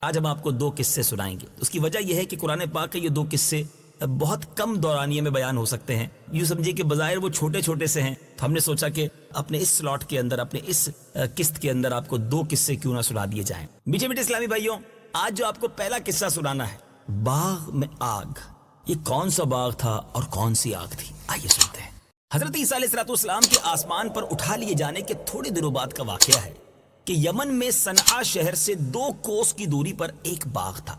آج ہم آپ کو دو قصے سنائیں گے۔ اس کی وجہ یہ ہے کہ قرآن پاک کے یہ دو قصے بہت کم دورانیے میں بیان ہو سکتے ہیں۔ یوں سمجھیے کہ بظاہر وہ چھوٹے چھوٹے سے ہیں، تو ہم نے سوچا کہ اپنے اس سلاٹ کے اندر، اپنے اس قسط کے اندر آپ کو دو قصے کیوں نہ سنا دیے جائیں۔ میٹھے میٹھے اسلامی بھائیوں، آج جو آپ کو پہلا قصہ سنانا ہے، باغ میں آگ، یہ کون سا باغ تھا اور کون سی آگ تھی، آئیے سنتے ہیں۔ حضرت عیسیٰ علیہ السلام کے آسمان پر اٹھا لیے جانے کے تھوڑے دنوں بعد کا واقعہ ہے کہ یمن میں صنعاء شہر سے 2 کوس کی دوری پر ایک باغ تھا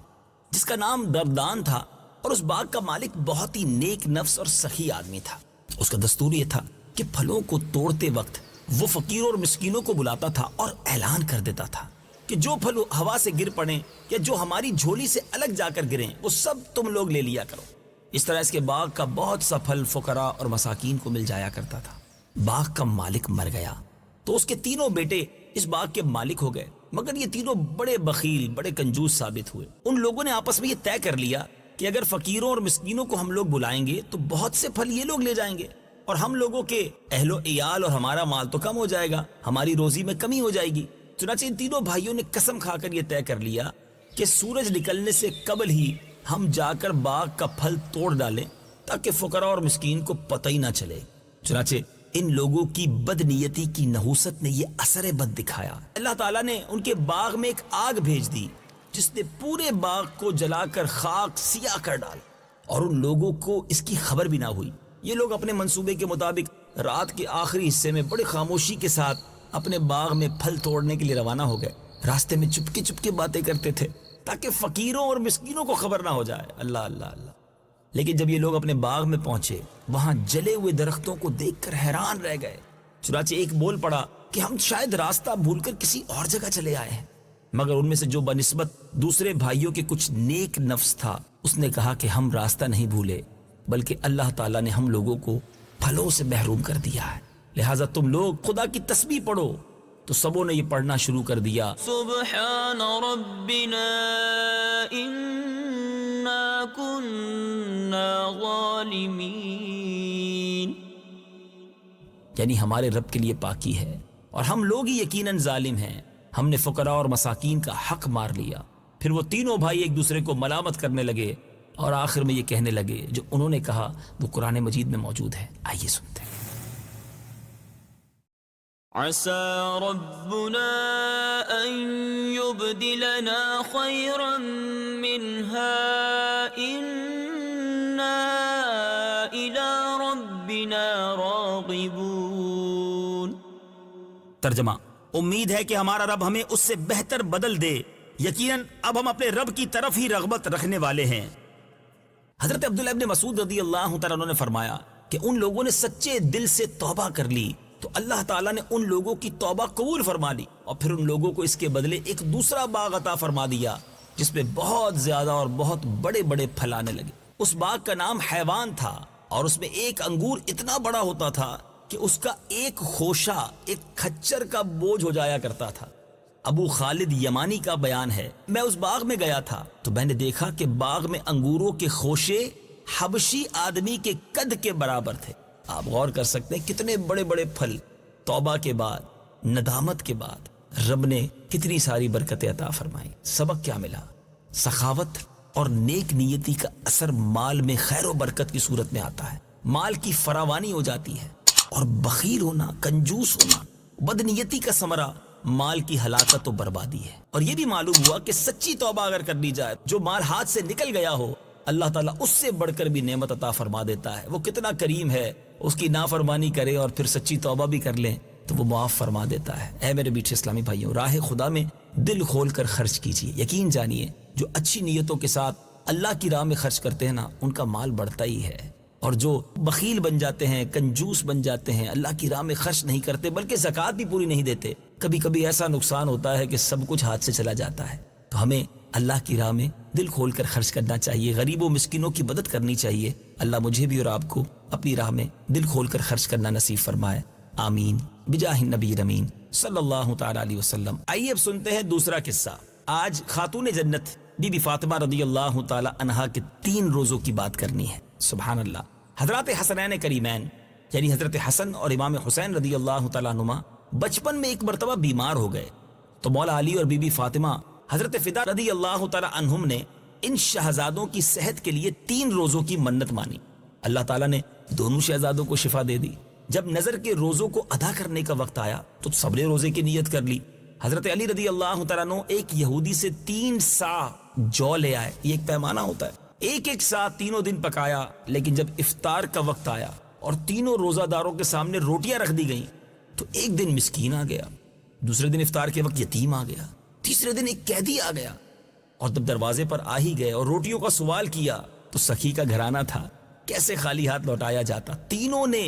جس کا نام دردان تھا، اور اس باغ کا مالک بہت ہی نیک نفس اور سخی آدمی تھا۔ اس کا دستور یہ تھا کہ پھلوں کو توڑتے وقت وہ فقیروں اور مسکینوں کو بلاتا تھا اور اعلان کر دیتا تھا کہ جو پھل ہوا سے گر پڑیں یا جو ہماری جھولی سے الگ جا کر گریں وہ سب تم لوگ لے لیا کرو۔ اس طرح اس کے باغ کا بہت سا پھل فقراء اور مساکین کو مل جایا کرتا تھا۔ باغ کا مالک مر گیا تو اس کے تینوں بیٹے اس باغ کے مالک ہو گئے، مگر یہ تینوں بڑے بخیل، بڑے کنجوس ثابت ہوئے۔ ان لوگوں نے آپس میں یہ طے کر لیا کہ اگر فقیروں اور مسکینوں کو ہم لوگ بلائیں گے تو بہت سے پھل یہ لوگ لے جائیں گے اور ہم لوگوں کے اہل و عیال اور ہمارا مال تو کم ہو جائے گا، ہماری روزی میں کمی ہو جائے گی۔ چنانچہ ان تینوں بھائیوں نے قسم کھا کر یہ طے کر لیا کہ سورج نکلنے سے قبل ہی ہم جا کر باغ کا پھل توڑ ڈالیں تاکہ فقراء اور مسکین کو پتہ ہی نہ چلے۔ چنانچہ ان لوگوں کی بدنیتی کی نحوست نے یہ اثر بد دکھایا۔ اللہ تعالیٰ نے ان کے باغ میں ایک آگ بھیج دی جس نے پورے باغ کو جلا کر خاک سیاہ کر ڈال، اور ان لوگوں کو اس کی خبر بھی نہ ہوئی۔ یہ لوگ اپنے منصوبے کے مطابق رات کے آخری حصے میں بڑے خاموشی کے ساتھ اپنے باغ میں پھل توڑنے کے لیے روانہ ہو گئے۔ راستے میں چپکے چپکے باتیں کرتے تھے تاکہ فقیروں اور مسکینوں کو خبر نہ ہو جائے۔ اللہ اللہ اللہ۔ لیکن جب یہ لوگ اپنے باغ میں پہنچے، وہاں جلے ہوئے درختوں کو دیکھ کر حیران رہ گئے۔ چنانچہ ایک بول پڑا کہ ہم شاید راستہ بھول کر کسی اور جگہ چلے آئے ہیں، مگر ان میں سے جو بنسبت دوسرے بھائیوں کے کچھ نیک نفس تھا، اس نے کہا کہ ہم راستہ نہیں بھولے، بلکہ اللہ تعالیٰ نے ہم لوگوں کو پھلوں سے محروم کر دیا ہے، لہٰذا تم لوگ خدا کی تسبیح پڑھو۔ تو سبوں نے یہ پڑھنا شروع کر دیا، سبحان ربنا انا كنا ظالمین، یعنی ہمارے رب کے لیے پاکی ہے اور ہم لوگ ہی یقیناً ظالم ہیں، ہم نے فقراء اور مساکین کا حق مار لیا۔ پھر وہ تینوں بھائی ایک دوسرے کو ملامت کرنے لگے اور آخر میں یہ کہنے لگے جو انہوں نے کہا وہ قرآن مجید میں موجود ہے، آئیے سنتے ہیں۔ عسى ربنا أن يبدلنا خيرا منها إنا إلى ربنا راغبون۔ ترجمہ، امید ہے کہ ہمارا رب ہمیں اس سے بہتر بدل دے، یقیناً اب ہم اپنے رب کی طرف ہی رغبت رکھنے والے ہیں۔ حضرت عبداللہ ابن مسعود رضی اللہ تعالیٰ عنہ نے فرمایا کہ ان لوگوں نے سچے دل سے توبہ کر لی تو اللہ تعالیٰ نے ان لوگوں کی توبہ قبول فرما لی، اور پھر ان لوگوں کو اس کے بدلے ایک دوسرا باغ عطا فرما دیا جس میں بہت زیادہ اور بہت بڑے بڑے پھل آنے لگے۔ اس باغ کا نام حیوان تھا، اور اس میں ایک انگور اتنا بڑا ہوتا تھا کہ اس کا ایک خوشہ ایک کھچر کا بوجھ ہو جایا کرتا تھا۔ ابو خالد یمانی کا بیان ہے، میں اس باغ میں گیا تھا تو میں نے دیکھا کہ باغ میں انگوروں کے خوشے حبشی آدمی کے قد کے برابر تھے۔ آپ غور کر سکتے ہیں کتنے بڑے بڑے پھل۔ توبہ کے بعد، ندامت کے بعد رب نے کتنی ساری برکتیں عطا فرمائیں۔ سبق کیا ملا؟ سخاوت اور نیک نیتی کا اثر مال میں خیر و برکت کی صورت میں آتا ہے، مال کی فراوانی ہو جاتی ہے، اور بخیل ہونا، کنجوس ہونا، بدنیتی کا ثمرہ مال کی ہلاکت و بربادی ہے۔ اور یہ بھی معلوم ہوا کہ سچی توبہ اگر کر لی جائے، جو مال ہاتھ سے نکل گیا ہو، اللہ تعالیٰ اس سے بڑھ کر بھی نعمت عطا فرما دیتا ہے۔ وہ کتنا کریم ہے، اس کی نافرمانی کرے اور پھر سچی توبہ بھی کر لیں تو وہ معاف فرما دیتا ہے۔ اے میرے میٹھے اسلامی بھائیوں، راہ خدا میں دل کھول کر خرچ کیجیے۔ یقین جانیے جو اچھی نیتوں کے ساتھ اللہ کی راہ میں خرچ کرتے ہیں نا، ان کا مال بڑھتا ہی ہے، اور جو بخیل بن جاتے ہیں، کنجوس بن جاتے ہیں، اللہ کی راہ میں خرچ نہیں کرتے بلکہ زکوٰۃ بھی پوری نہیں دیتے، کبھی کبھی ایسا نقصان ہوتا ہے کہ سب کچھ ہاتھ سے چلا جاتا ہے۔ تو ہمیں اللہ کی راہ میں دل کھول کر خرچ کرنا چاہیے، غریبوں مسکینوں کی مدد کرنی چاہیے۔ اللہ مجھے بھی اور آپ کو اپنی راہ میں دل کھول کر خرچ کرنا نصیب فرمائے، آمین، بجاہ النبی الامین صلی اللہ تعالیٰ علیہ وسلم۔ آئیے اب سنتے ہیں دوسرا قصہ۔ آج خاتون جنت بی بی فاطمہ رضی اللہ تعالیٰ عنہا کے 3 روزوں کی بات کرنی ہے۔ سبحان اللہ۔ حضرات حسنین کریمین یعنی حضرت حسن اور امام حسین رضی اللہ تعالیٰ عنہما بچپن میں ایک مرتبہ بیمار ہو گئے، تو مولا علی اور بی بی فاطمہ حضرت فدا رضی اللہ تعالی عنہم نے ان شہزادوں کی صحت کے لیے 3 روزوں کی منت مانی. اللہ تعالیٰ نے دونوں شہزادوں کو شفا دے دی. جب نظر کے روزوں کو ادا کرنے کا وقت آیا تو صبر روزے کی نیت کر لی. حضرت علی رضی اللہ تعالیٰ عنہ ایک یہودی سے 3 سا جو لے آئے. یہ ایک پیمانہ ہوتا ہے. ایک سا تینوں دن پکایا، لیکن جب افطار کا وقت آیا اور تینوں روزہ داروں کے سامنے روٹیاں رکھ دی گئیں تو ایک دن مسکین آ گیا، دوسرے دن افطار کے وقت یتیم آ گیا، تیسرے دن ایک قیدی آ گیا. اور جب دروازے پر آ ہی گئے اور روٹیوں کا سوال کیا تو سخی کا گھرانہ تھا، کیسے خالی ہاتھ لوٹایا جاتا. تینوں نے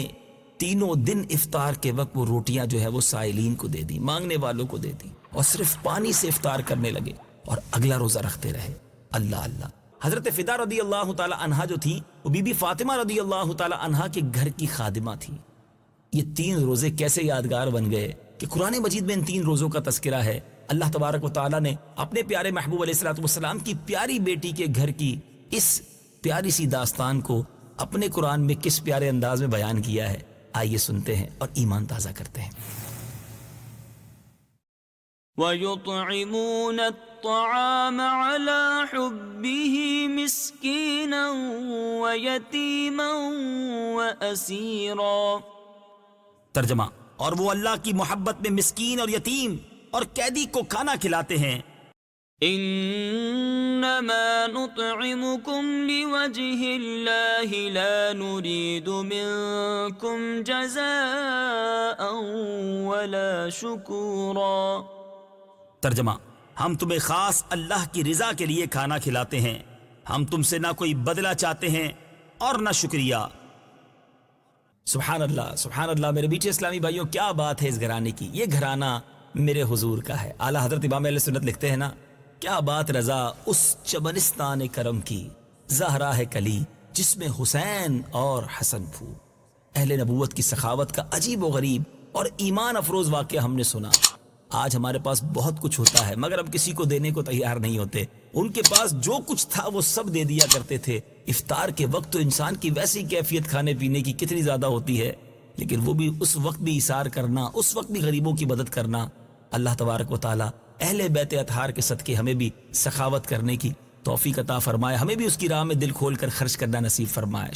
تینوں دن افطار کے وقت وہ روٹیاں جو ہے وہ سائلین کو دے دی، مانگنے والوں کو دے دی، اور صرف پانی سے افطار کرنے لگے اور اگلا روزہ رکھتے رہے. اللہ اللہ. حضرت فدا رضی اللہ تعالی عنہا جو تھی وہ بی بی فاطمہ رضی اللہ تعالی عنہا کے گھر کی خادمہ تھی. یہ 3 روزے کیسے یادگار بن گئے کہ قرآن مجید میں ان 3 روزوں کا تذکرہ ہے. اللہ تبارک و تعالیٰ نے اپنے پیارے محبوب علیہ الصلوۃ والسلام کی پیاری بیٹی کے گھر کی اس پیاری سی داستان کو اپنے قرآن میں کس پیارے انداز میں بیان کیا ہے. آئیے سنتے ہیں اور ایمان تازہ کرتے ہیں. وَيُطْعِمُونَ الطَّعَامَ عَلَى حُبِّهِ مِسْكِينًا وَيَتِيمًا وَأَسِيرًا. ترجمہ: اور وہ اللہ کی محبت میں مسکین اور یتیم اور قیدی کو کھانا کھلاتے ہیں. انما نطعمكم لوجه الله لا نريد منكم جزاء ولا شكورا. ترجمہ: ہم تمہیں خاص اللہ کی رضا کے لیے کھانا کھلاتے ہیں، ہم تم سے نہ کوئی بدلہ چاہتے ہیں اور نہ شکریہ. سبحان اللہ سبحان اللہ. میرے بیٹے اسلامی بھائیوں، کیا بات ہے اس گھرانے کی. یہ گھرانہ میرے حضور کا ہے. اعلیٰ حضرت امام اہل سنت لکھتے ہیں نا، کیا بات رضا اس چمنستان کرم کی، زہرا ہے کلی جس میں حسین اور حسن پھو. اہل نبوت کی سخاوت کا عجیب و غریب اور ایمان افروز واقعہ ہم نے سنا. آج ہمارے پاس بہت کچھ ہوتا ہے مگر ہم کسی کو دینے کو تیار نہیں ہوتے. ان کے پاس جو کچھ تھا وہ سب دے دیا کرتے تھے. افطار کے وقت تو انسان کی ویسی کیفیت کھانے پینے کی کتنی زیادہ ہوتی ہے، لیکن وہ بھی اس وقت بھی ایثار کرنا، اس وقت بھی غریبوں کی مدد کرنا. اللہ تبارک و تعالی اہل بیت اطہار کے صدقے ہمیں بھی سخاوت کرنے کی توفیق عطا فرمائے، ہمیں بھی اس کی راہ میں دل کھول کر خرچ کرنا نصیب فرمائے.